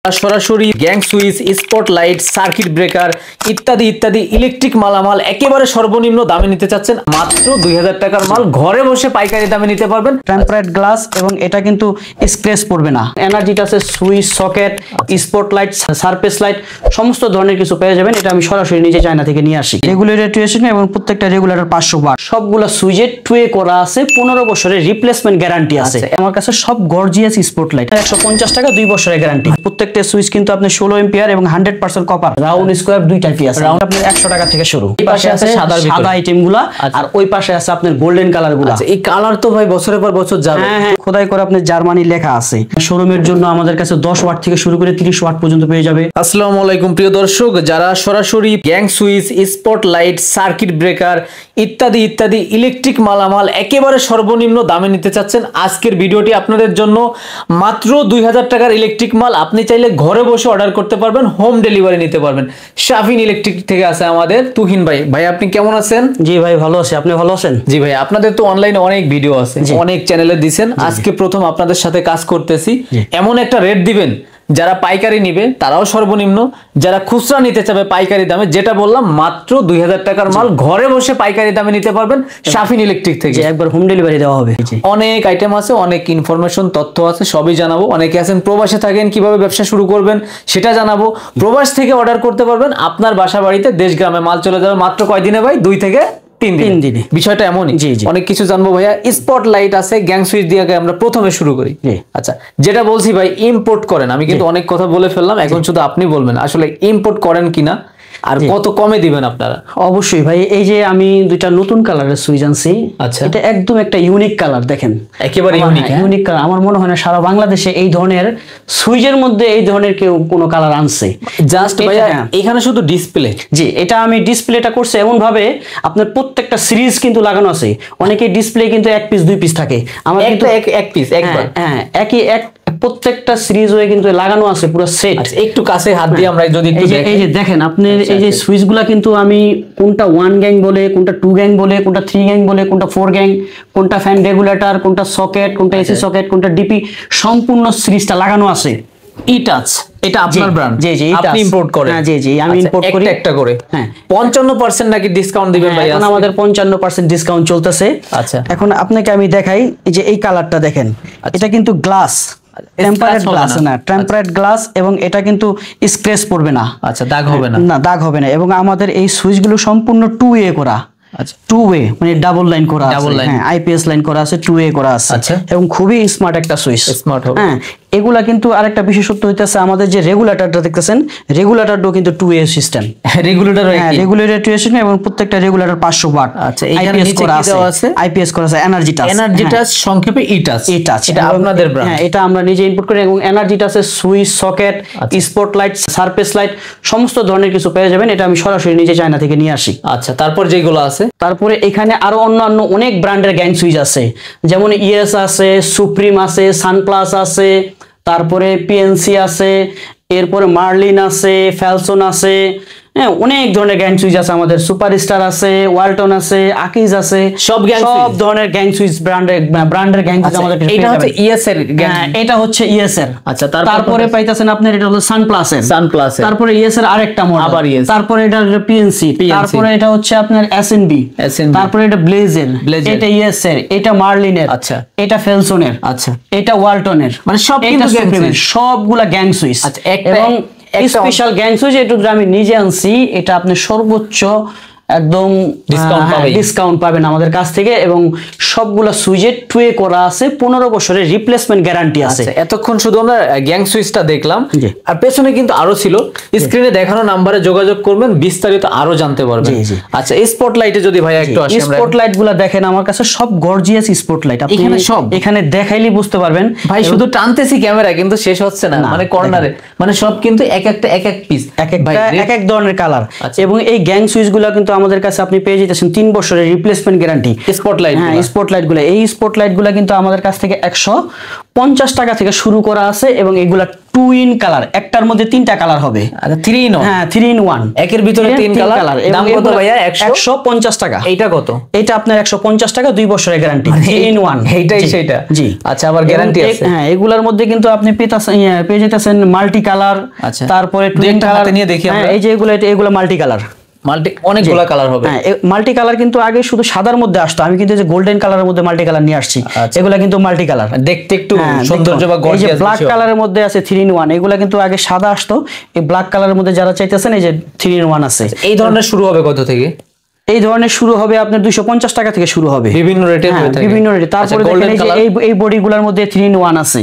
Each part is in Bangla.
সরাসরি gang switch, spotlight, circuit breaker ইত্যাদি ইত্যাদি ইলেকট্রিক মালামাল একেবারে সর্বনিম্ন দামে নিতে চাচ্ছেন মাত্র 2000 টাকার মাল ঘরে বসে পাইকারি দামে নিতে পারবেন। টেম্পারেট গ্লাস এবং এটা কিন্তু স্ক্র্যাচ পড়বে না। এনার্জিটা আছে switch, socket, spotlight, surface light সমস্ত ধরনের কিছু পেয়ে যাবেন। এটা আমি সরাসরি নিজে চায়না থেকে নিয়ে আসি। রেগুলেটর টুয়েশন এবং প্রত্যেকটা রেগুলেটর 500 ওয়াট। সবগুলা সুইচে টুয়ে করা আছে, 15 বছরের রিপ্লেসমেন্ট গ্যারান্টি আছে। আমার কাছে সব গর্জিয়াস স্পটলাইট 150 টাকা 2 বছরের গ্যারান্টি। প্রত্যেকটা সুইচ কিন্তু আপনি 16 এম্পিয়ার এবং 100% কপার, রাউন্ড স্কয়ার দুই টাইপই আছে। রাউন্ড আপনার 100 টাকা থেকে শুরু। এই পাশে আছে সাদা আইটেমগুলা আর ওই পাশে আছে আপনার গোল্ডেন কালারগুলা। এই কালার তো ভাই বছরের পর বছর যাবে। হ্যাঁ, খোদাই করে আপনার জার্মানি লেখা আছে। শোরুমের জন্য আমাদের কাছে 10 ওয়াট থেকে শুরু করে 30 ওয়াট পর্যন্ত পেয়ে যাবে। আসসালামু আলাইকুম প্রিয় দর্শক, যারা সরাসরি gang switch, spotlight, circuit breaker ইত্যাদি ইত্যাদি ইলেকট্রিক মালামাল একেবারে সর্বনিম্ন দামে নিতে চাচ্ছেন, আজকের ভিডিওটি আপনাদের জন্য। মাত্র 2000 টাকার ইলেকট্রিক মাল আপনি চাইলে ঘরে বসে অর্ডার করতে পারবেন, হোম ডেলিভারি নিতে পারবেন। শাফিন ইলেকট্রিক থেকে আছে আমাদের তুহিন ভাই। ভাই আপনি কেমন আছেন? জি ভাই ভালো আছি, আপনি ভালো আছেন? জি ভাই, আপনাদের তো অনলাইনে অনেক ভিডিও আছে, অনেক চ্যানেলে দিবেন, আজকে প্রথম আপনাদের সাথে কাজ করতেছি। এমন একটা রেট দিবেন যারা পাইকারি নিবে তারাও সর্বনিম্ন, যারা খুচরা নিতে চাবে পাইকারি দামে, যেটা বললাম মাত্র 2000 টাকার মাল ঘরে বসে পাইকারি দামে নিতে পারবেন শাফিন ইলেকট্রিক থেকে। একবার হোম ডেলিভারি দেওয়া হবে। অনেক আইটেম আছে, অনেক ইনফরমেশন তথ্য আছে, সবই জানাবো। অনেকে আছেন প্রবাসে থাকেন, কিভাবে ব্যবসা শুরু করবেন সেটা জানাবো। প্রবাস থেকে অর্ডার করতে পারবেন, আপনার বাসা বাড়িতে দেশ গ্রামে মাল চলে যাবে মাত্র কয়দিনে ভাই? 2 থেকে 3 দিনে। বিষয়টা এমনই। অনেক কিছু জানবো ভাইয়া। স্পটলাইট আছে, গ্যাং সুইচ দিয়ে আমরা প্রথমে শুরু করি। আচ্ছা, যেটা বলছি ভাই, ইম্পোর্ট করেন। আমি কিন্তু অনেক কথা বলে ফেললাম, এখন শুধু আপনি বলবেন আসলে ইম্পোর্ট করেন কিনা আর কত কমে দিবেন আপনারা। অবশ্যই ভাই, এই যে আমি দুইটা নতুন কালারের সুইচ আনছি। আচ্ছা, এটা একদম একটা ইউনিক কালার, দেখেন একেবারে ইউনিক কালার। আমার মনে হয় না সারা বাংলাদেশে এই ধরনের সুইচের মধ্যে এই ধরনের কেউ কোনো কালার আনছে। জাস্ট ভাইয়া এখানে শুধু ডিসপ্লে। জি, এটা আমি ডিসপ্লেটা করছে এমন ভাবে আপনার প্রত্যেকটা সিরিজ কিন্তু লাগানো আছে। অনেকে ডিসপ্লে কিন্তু 1 পিস 2 পিস থাকে, আমার কিন্তু এক পিস একবার। হ্যাঁ, একই এক প্রত্যেকটা সিরিজ হয়ে কিন্তু লাগানো আছে পুরো সেট। একটু কাছে হাত দিয়ে আমরা যদি একটু এই যে দেখেন আপনি, এই যে সুইচগুলা কিন্তু আমি কোনটা 1 গ্যাং বলে, কোনটা 2 গ্যাং বলে, কোনটা 3 গ্যাং বলে, কোনটা 4 গ্যাং, কোনটা ফ্যান রেগুলেটর, কোনটা সকেট, কোনটা এসি সকেট, কোনটা ডিপি, সম্পূর্ণ সিরিজটা লাগানো আছে। ইটাচ, এটা আপনার ব্র্যান্ড? জি জি, আপনি ইম্পোর্ট করেন? হ্যাঁ জি জি, আমি ইম্পোর্ট করি একটা করে। হ্যাঁ, 55% নাকি ডিসকাউন্ট দিবেন ভাই? এখন আমাদের 55% ডিসকাউন্ট চলতেছে। আচ্ছা, এখন আপনাকে আমি দেখাই, এই যে এই কালারটা দেখেন, এটা কিন্তু গ্লাস, টেম্পারেট গ্লাস না, টেম্পারেট গ্লাস এবং এটা কিন্তু স্ক্র্যাচ পড়বে না। আচ্ছা, দাগ হবে না? না, দাগ হবে না। এবং আমাদের এই সুইচগুলো সম্পূর্ণ 2 ওয়ে করা। আচ্ছা, 2 ওয়ে মানে ডাবল লাইন করা আছে। হ্যাঁ, আইপিএস লাইন করা আছে, 2 ওয়ে করা আছে। আচ্ছা, এবং খুবই স্মার্ট একটা সুইচ। স্মার্ট হবে। হ্যাঁ, এগুলা কিন্তু আরেকটা বিশেষত্ব হইতাছে, আমাদের যে রেগুলেটরটা দেখতেছেন, রেগুলেটরটাও কিন্তু 2 ওয়ে সিস্টেম। রেগুলেটর, হ্যাঁ, রেগুলেটর টুয়েশন এবং প্রত্যেকটা রেগুলেটর 500 ওয়াট। আচ্ছা, এখানে নিচে কি দেওয়া আছে? আইপিএস করা আছে, এনার্জিটাস, সংক্ষেপে ইটাচ। এটা আপনাদের ব্র্যান্ড? হ্যাঁ, এটা আমরা নিজে ইম্পোর্ট করি। এবং এনার্জিটাসের switch, socket, spotlight, surface light সমস্ত ধরনের কিছু পেয়ে যাবেন। এটা আমি সরাসরি নিজে চায়না থেকে নিয়ে আসি। আচ্ছা, তারপর যেগুলো আছে, তারপরে এখানে আরো অন্যান্য অনেক ব্র্যান্ডের গ্যাং সুইচ আছে, যেমন ইএস আছে, সুপ্রিম আছে, সানপ্লাস আছে, তারপরে পিএনসি আছে, এরপরে মার্লিন আছে, ফ্যালসন আছে। হ্যাঁ, অনেক ধরনের গ্যাং সুইচ আছে আমাদের। সুপারস্টার আছে, ওয়ালটন আছে, আকিজ আছে, সব ধরনের গ্যাং সুইচ ব্র্যান্ডের গ্যাং সুইচ আমাদের। এটা হচ্ছে ইএস এর গ্যাং, এটা হচ্ছে ইএস এর। আচ্ছা, তারপরে পাইতাছেন আপনার এটা হলো সানপ্লাস এর। তারপরে ইএস এর আরেকটা মডেল, আবার ইএস। তারপরে এটা পিএনসি, তারপরে এটা হচ্ছে আপনার এসএনবি, তারপরে এটা ব্লেজের, এটা ইএস এর, এটা মার্লিন এর, আচ্ছা, এটা ফেলসন এর, আচ্ছা, এটা ওয়ালটন এর। মানে সব কিন্তু সবগুলা গ্যাং সুইচ। আচ্ছা, এবং স্পেশাল গ্যাং সুইচ এটা আমি নিজে আনছি। এটা আপনি সর্বোচ্চ একদম ডিসকাউন্ট পাবেন আমাদের কাছ থেকে। এবং সবগুলা সুইচে 2 ওয়ে করা আছে, 15 বছরের রিপ্লেসমেন্ট গ্যারান্টি আছে। এতক্ষণ শুধু আমরা গ্যাং সুইচটা দেখলাম, আর পেছনে কিন্তু আরো ছিল। স্ক্রিনে দেখানো নাম্বারে যোগাযোগ করবেন, বিস্তারিত আরো জানতে পারবেন। আচ্ছা, স্পটলাইটে যদি ভাই একটু আসি, স্পটলাইট গুলা দেখেন, আমার কাছে সব গর্জিয়াস স্পটলাইট। আপনি এখানে দেখাইলেই বুঝতে পারবেন ভাই। শুধু টানতেছি ক্যামেরা, কিন্তু শেষ হচ্ছে না, মানে কর্নারে, মানে সব কিন্তু এক এক পিস, এক এক ধরনের কালার। এবং এই গ্যাং সুইচ গুলা কিন্তু আমাদের কাছে আপনি পেয়ে যেতেছেন 3 বছরের রিপ্লেসমেন্ট গ্যারান্টি। স্পটলাইট, হ্যাঁ, স্পটলাইট গুলা, এই স্পটলাইট গুলা কিন্তু আমাদের কাছ থেকে 50 টাকা থেকে শুরু করা আছে এবং এগুলা 2 in কালার, একটার মধ্যে 3টা কালার হবে। আচ্ছা 3 in 1, হ্যাঁ 3 in 1, একের ভিতরে 3 কালার। দাম কত ভাইয়া? 150 টাকা। এইটা কত? এটা আপনার 150 টাকা, 2 বছরের গ্যারান্টি, 3 in 1। এইটাই সেটা। জি আচ্ছা, আবার গ্যারান্টি আছে। হ্যাঁ, এগুলার মধ্যে কিন্তু আপনি পেয়ে যেতেছেন মাল্টি কালার, আচ্ছা, তারপরে টুইন কালার নিয়ে দেখি আমরা। এই যে এগুলো মাল্টি কালার, অনেকগুলা কালার হবে। হ্যাঁ, মাল্টি কালার কিন্তু আগে শুধু সাদার মধ্যে আসতো, আমি কিন্তু যে গোল্ডেন কালারের মধ্যে মাল্টি কালার নিয়ে আসছি। এগুলা কিন্তু মাল্টি কালার, দেখতে একটু সৌন্দর্য বা গর্জিয়াস। এই যে ব্ল্যাক কালারের মধ্যে আছে 3 in 1, এগুলা কিন্তু আগে সাদা আসতো, এই ব্ল্যাক কালারের মধ্যে যারা চাইতেছেন এই যে 3 in 1 আছে। এই ধরনের শুরু হবে কত থেকে? এই ধরনের শুরু হবে আপনার 250 টাকা থেকে শুরু হবে, বিভিন্ন রেটে হয়ে থাকে, বিভিন্ন রেটে। তারপরে দেখেন এই বডিগুলোর মধ্যে 3 in 1 আছে।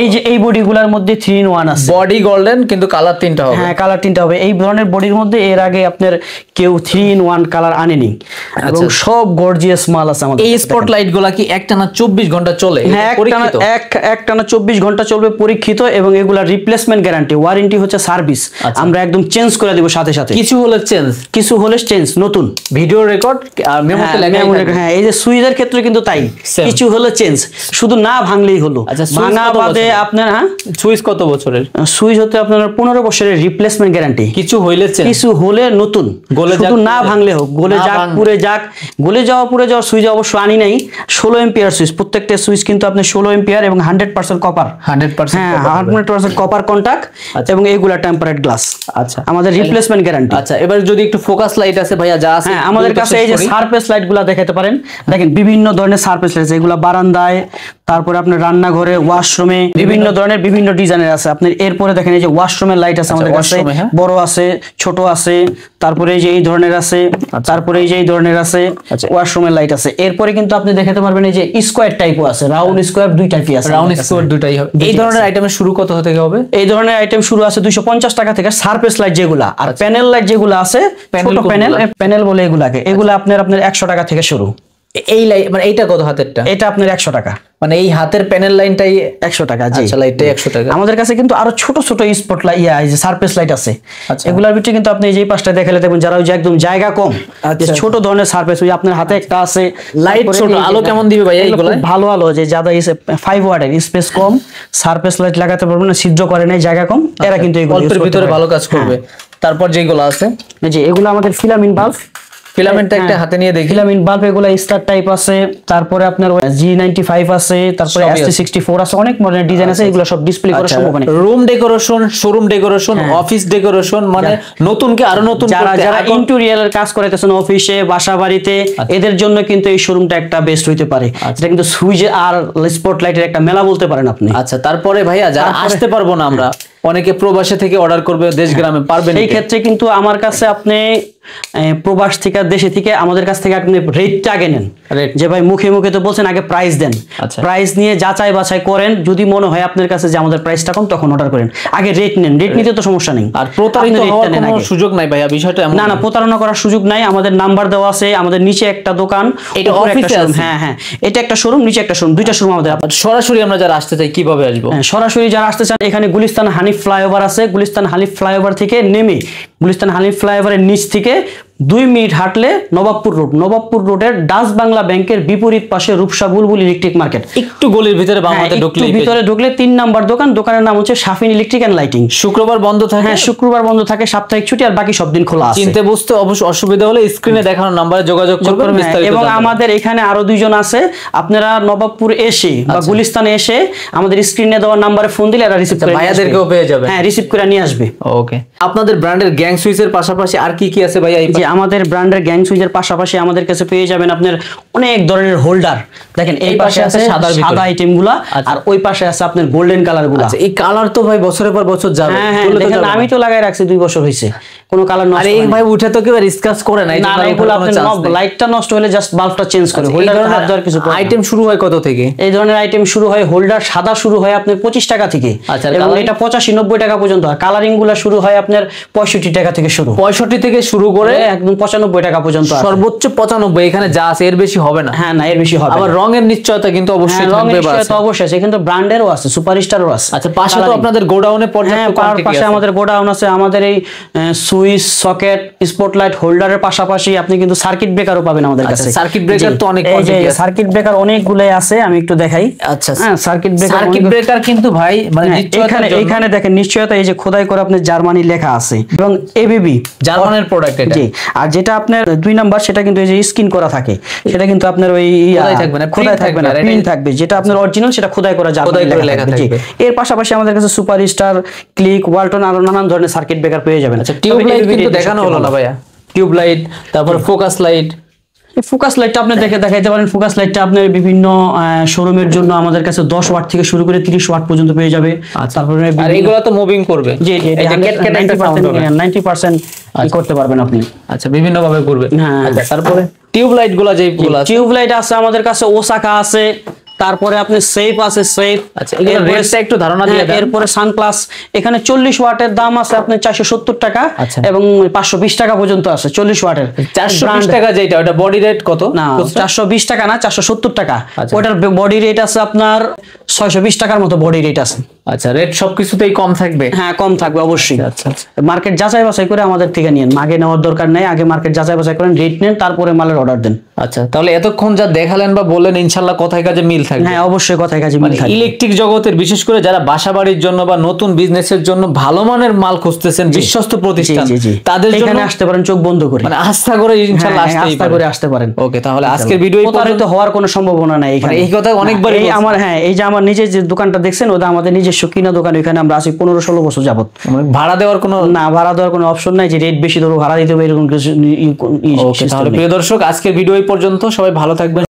এই যে এই বডিগুলোর মধ্যে 3 in 1 আছে, বডি গোল্ডেন কিন্তু কালার 3টা হবে। হ্যাঁ, কালার 3টা হবে। এই ধরনের বডির মধ্যে এর আগে আপনার কেউ 3 in 1 কালার আনেনি এবং সব গর্জিয়াস মাল আছে আমাদের। এই স্পটলাইট গুলা কি একটানা 24 ঘন্টা চলে? হ্যাঁ, একটানা 24 ঘন্টা চলবে, পরীক্ষিত, এবং এগুলা রিপ্লেসমেন্ট গ্যারান্টি, ওয়ারেন্টি হচ্ছে সার্ভিস, আমরা একদম চেঞ্জ করে দিব সাথে সাথে। কিছু হলে চেঞ্জ নতুন ভিডিও রেকর্ড আর মেমোতে লেখা থাকে। হ্যাঁ, এই যে সুইচের ক্ষেত্রে কিন্তু তাই, কিছু হলে চেঞ্জ, শুধু না ভাঙলেই হলো। ভাঙা বাদে আপনার সুইচ কত বছরের? সুইচ হতে আপনার 15 বছরের রিপ্লেসমেন্ট গ্যারান্টি। কিছু হলে নতুন, শুধু না ভাঙলে হোক, গলে যাক পুড়ে যাক, গলে যাওয়া পুড়ে যাওয়ার সুইচ অবশ্য আনি নাই। 16 এম্পিয়ার সুইচ, প্রত্যেকটা সুইচ কিন্তু আপনি 16 এম্পিয়ার এবং 100% কপার। 100% কপার কন্টাক্ট, এবং এইগুলা টেম্পারেট গ্লাস। আচ্ছা, আমাদের রিপ্লেসমেন্ট গ্যারান্টি। আচ্ছা, এবার যদি একটু ফোকাস লাইট আছে ভাইয়া, যা আছে আমাদের কাছে এই যে সারফেস লাইট গুলা দেখাতে পারেন। দেখেন বিভিন্ন ধরনের সারফেস লাইট, এগুলা বারান্দায়, তারপরে আপনার রান্নাঘরে, ওয়াশরুমে, বিভিন্ন ধরনের বিভিন্ন ডিজাইনের আছে আপনার। এরপরে দেখেন এই যে ওয়াশরুমের লাইট আছে আমাদের কাছে, বড় আছে, ছোট আছে, তারপরে এই যে এই ধরনের আছে, তারপরে এই যে এই ধরনের আছে, ওয়াশরুমের লাইট আছে। এরপরে কিন্তু আপনি দেখাতে পারবেন এই যে স্কোয়ার টাইপও আছে, রাউন্ড স্কোয়ার, দুই টাইপই আছে, রাউন্ড স্কোয়ার দুটাই হবে। এই ধরনের আইটেমের শুরু কত থেকে হবে? এই ধরনের আইটেম শুরু আছে 250 টাকা থেকে, সারফেস লাইট যেগুলা। আর প্যানেল লাইট যেগুলো আছে, ছোট প্যানেল বলে এগুলাকে, এগুলা আপনার 100 টাকা থেকে শুরু। এই লাইট মানে এইটা কত হাতেরটা? এটা আপনার 100 টাকা, মানে এই হাতের প্যানেল লাইনটাই 100 টাকা। জি, আচ্ছা, লাইটটাই 100 টাকা। আমাদের কাছে কিন্তু আরো ছোট ছোট স্পট লাইট, এই যে সারফেস লাইট আছে। এগুলোর ভিতরে কিন্তু আপনি এই যে পাঁচটা দেখালে দেখবেন, যারা ওই যে একদম জায়গা কম, ছোট ধরনের সারফেস, ওই আপনার হাতে একটা আছে লাইট, ছোট আলো কেমন দিবে ভাই? এইগুলো ভালো আলো, যে যারা 5 ওয়াটের, স্পেস কম, সারফেস লাইট লাগাতে পারবেন না, ছিদ্র করে নাই, জায়গা কম, এরা কিন্তু এগুলোর ভিতরে ভালো কাজ করবে। তারপর যেগুলো আছে, যে এগুলো আমাদের ফিলামেন্ট বাল্ব, ফিলামেন্টটা একটা হাতে নিয়ে দেখি। ফিলামেন্ট বাল্ব এগুলা স্টার টাইপ আছে, তারপরে আপনার G95 আছে, তারপরে ST64 আছে, অনেক মডেলের ডিজাইন আছে। এগুলো সব ডিসপ্লে করা সম্ভব না। Room decoration, showroom decoration, office decoration, মানে নতুনকে আরো নতুন, যারা ইন্টেরিয়রের কাজ করাইতেছেন অফিসে, বাসা বাড়িতে, এদের জন্য কিন্তু এই শোরুমটা একটা বেস্ট হইতে পারে। এটা কিন্তু সুইচ আর স্পটলাইটের একটা মেলা বলতে পারেন আপনি। আচ্ছা, তারপরে ভাইয়া যারা আসতে পারবো না আমরা, অনেকে প্রবাসে থেকে অর্ডার করবে, দেশ গ্রামে পারবেন, এই ক্ষেত্রে কিন্তু আমার কাছে আপনি প্রবাস থেকে, দেশে থেকে আমাদের কাছ থেকে আপনি রেটটা আগে নেন, যে ভাই মুখে মুখে তো বলছেন, আগে প্রাইস দেন, প্রাইস নিয়ে যাচাই বাছাই করেন, যদি মনে হয় আপনার কাছে যে আমাদের প্রাইসটা কম, তখন অর্ডার করেন। আগে রেট নেন, রেট নিতে তো সমস্যা নেই। আর প্রতারিত হওয়ার কোনো সুযোগ নাই ভাইয়া, বিষয়টা এমন না, প্রতারণা করার সুযোগ নাই। আমাদের নাম্বার দেওয়া আছে, আমাদের নিচে একটা দোকান, এটা অফিসে আছে। হ্যাঁ, এটা একটা শোরুম, নিচে একটা শোরুম, দুইটা শোরুম আমাদের। সরাসরি আমরা যারা আসতে চাই কিভাবে আসবো? সরাসরি যারা আসতে চান, এখানে গুলিস্তান হানিফ ফ্লাইওভার আছে, গুলিস্তান হানিফ ফ্লাইওভার থেকে নেমে, গুলিস্তান হানিফ ফ্লাইওভারের নিচ থেকে 2 মিনিট হাঁটলে নবাবপুর রোড, নবাবপুর রোডের ডাচ বাংলা ব্যাংকের বিপরীত পাশে রূপসা বুলবুল ইলেকট্রিক মার্কেট। একটু গলির ভিতরে বাম হাতে ঢুকলে, ভিতরে ঢুকলে 3 নাম্বার দোকান, দোকানের নাম হচ্ছে শাফিন ইলেকট্রিক এন্ড লাইটিং। শুক্রবার বন্ধ থাকে। হ্যাঁ, শুক্রবার বন্ধ থাকে, সাপ্তাহিক ছুটি, আর বাকি সব দিন খোলা আছে। চিনতে বুঝতে অবশ্য অসুবিধা হলে স্ক্রিনে দেখানো নম্বরে যোগাযোগ করবেন। এবং আমাদের এখানে আরো 2 জন আছে, আপনারা নবাবপুর এসে বা গুলিস্তানে এসে আমাদের স্ক্রিনে দেওয়া নম্বরে ফোন দিলে এরা রিসিভ করে, ভাইয়াদেরকেও পেয়ে যাবে। হ্যাঁ, রিসিভ করে নিয়ে আসবে। ওকে, আপনাদের ব্র্যান্ডের গ্যাং সুইচের পাশাপাশি আর কি কি আছে ভাইয়া? যে আমাদের ব্র্যান্ডের গ্যাং সুইচের পাশাপাশি আমাদের কাছে পেয়ে যাবেন আপনার অনেক ধরনের হোল্ডার। দেখেন এই পাশে আছে সাদা আইটেমগুলো, আর ওই পাশে আছে আপনার গোল্ডেন কালারগুলো। আচ্ছা, এই কালার তো ভাই বছরের পর বছর যাবে। হ্যাঁ, দেখেন আমি তো লাগাই রাখছি 2 বছর হইছে, কোনো কালার নষ্ট হয় না। আরে ভাই উঠে তো কেউ রিস্কাস করে না, না, এগুলো আপনার লাইটটা নষ্ট হলে জাস্ট বাল্বটা চেঞ্জ করে, হোল্ডার হাত দেওয়ার কিছু। আইটেম শুরু হয় কত থেকে? এই ধরনের আইটেম শুরু হয়, হোল্ডার সাদা শুরু হয় আপনার 25 টাকা থেকে, এবং এটা 85-90 টাকা পর্যন্ত হয়। কালারিং গুলো শুরু হয় আপনার 65 টাকা থেকে শুরু, 65 থেকে শুরু করে একদম 95 টাকা পর্যন্ত, সর্বোচ্চ 95। এখানে যা আছে এর বেশি হবে না। হ্যাঁ, না, এর বেশি হবে। আবার রঙের নিশ্চয়তা কিন্তু অবশ্যই থাকবে। নিশ্চয়তা অবশ্যই আছে, কিন্তু ব্র্যান্ডেরও আছে, সুপারস্টারও আছে। আচ্ছা, পাশে তো আপনাদের গোডাউনে পর্যাপ্ত কোয়ান্টিটি আছে। পাশে আমাদের গোডাউন আছে। আমাদের এই সুইচ সকেট স্পটলাইট হোল্ডারের পাশাপাশি আপনি কিন্তু সার্কিট ব্রেকারও পাবেন আমাদের কাছে। সার্কিট ব্রেকার তো অনেক এই যে সার্কিট ব্রেকার অনেকগুলাই আছে, আমি একটু দেখাই। আচ্ছা হ্যাঁ, সার্কিট ব্রেকার কিন্তু ভাই মানে এখানে দেখেন নিশ্চয়তা এই যে খোদাই করে আপনার জার্মানি লেখা আছে এবং এবিবি জার্মানের প্রোডাক্ট এটা। জি, আর যেটা আপনার 2 নাম্বার সেটা কিন্তু এই যে স্ক্রিন করা থাকে, সেটা কিন্তু আপনার ওই খোদাই থাকবে না, প্রিন্ট থাকবে। যেটা আপনার অরিজিনাল সেটা খোদাই করা জার্মানি লেখা থাকবে। এর পাশাপাশি আমাদের কাছে সুপারস্টার, ক্লিক, ওয়ালটন আরো নানান ধরনের সার্কিট ব্রেকার পেয়ে যাবেন। আচ্ছা, টিউব লাইট কিন্তু দেখানো হলো না ভাইয়া। টিউব লাইট, তারপর ফোকাস লাইট। ফোকাস লাইটটা আপনি দেখাইতে পারেন। ফোকাস লাইটটা আপনার বিভিন্ন শোরুমের জন্য আমাদের কাছে 10 ওয়াট থেকে শুরু করে 30 ওয়াট পর্যন্ত পেয়ে যাবে। তারপরে আর এগুলো তো মুভিং করবে। জি, 90% করতে পারবেন আপনি। আচ্ছা, বিভিন্ন ভাবে করবে। আচ্ছা, তারপরে টিউব লাইট গুলো যেগুলো আছে, টিউব লাইট আছে আমাদের কাছে, ওসাকা আছে, তারপরে আপনি সেফ আছে, সেফ। আচ্ছা, এগুলো রেটটা একটু ধারণা দিয়ে দেন। এরপরে সানপ্লাস, এখানে 40 ওয়াটের দাম আছে আপনার 470 টাকা এবং 520 টাকা পর্যন্ত আছে 40 ওয়াটের। 420 টাকা যেটা, ওটা বডি রেট কত? না, 420 টাকা না, 470 টাকা। ওটার বডি রেট আছে আপনার 620 টাকার মতো বডি রেট আছে। আচ্ছা, রেট সবকিছুতেই কম থাকবে? হ্যাঁ, কম থাকবে অবশ্যই। আচ্ছা, মার্কেট যাচাই বাছাই করে আমাদের থেকে নিন, আগে নেওয়ার দরকার নাই। আগে মার্কেট যাচাই বাছাই করেন, রেট নেন, তারপরে মালের অর্ডার দেন। আচ্ছা, তাহলে এতক্ষণ যা দেখালেন বা বললেন ইনশাআল্লাহ কথায় কাজে মিল থাকবে। হ্যাঁ, অবশ্যই কথায় কাজে মিল থাকবে। ইলেকট্রিক জগতের বিশেষ করে যারা বাসাবাড়ির জন্য বা নতুন বিজনেসের জন্য ভালো মানের মাল খুঁজতেছেন, বিশ্বস্ত প্রতিষ্ঠান, তাদের জন্য এখানে আসতে পারেন চোখ বন্ধ করে, মানে আস্থা করে ইনশাআল্লাহ আসতে পারেন। ওকে, তাহলে আজকের ভিডিও প্রতারিত হওয়ার কোনো সম্ভাবনা নাই এখানে। এই কথা অনেকবারই এই যে আমার নিজের যে দোকানটা দেখছেন, ওটা আমাদের নিজস্ব কিনা দোকান। এখানে আমরা আছি 15-16 বছর যাবত। ভাড়া দেওয়ার কোনো অপশন নাই যে রেট বেশি ধরো ভাড়া দিতে হবে এরকম কিছু। তাহলে প্রিয় দর্শক, আজকের ভিডিও এই পর্যন্ত। সবাই ভালো থাকবেন।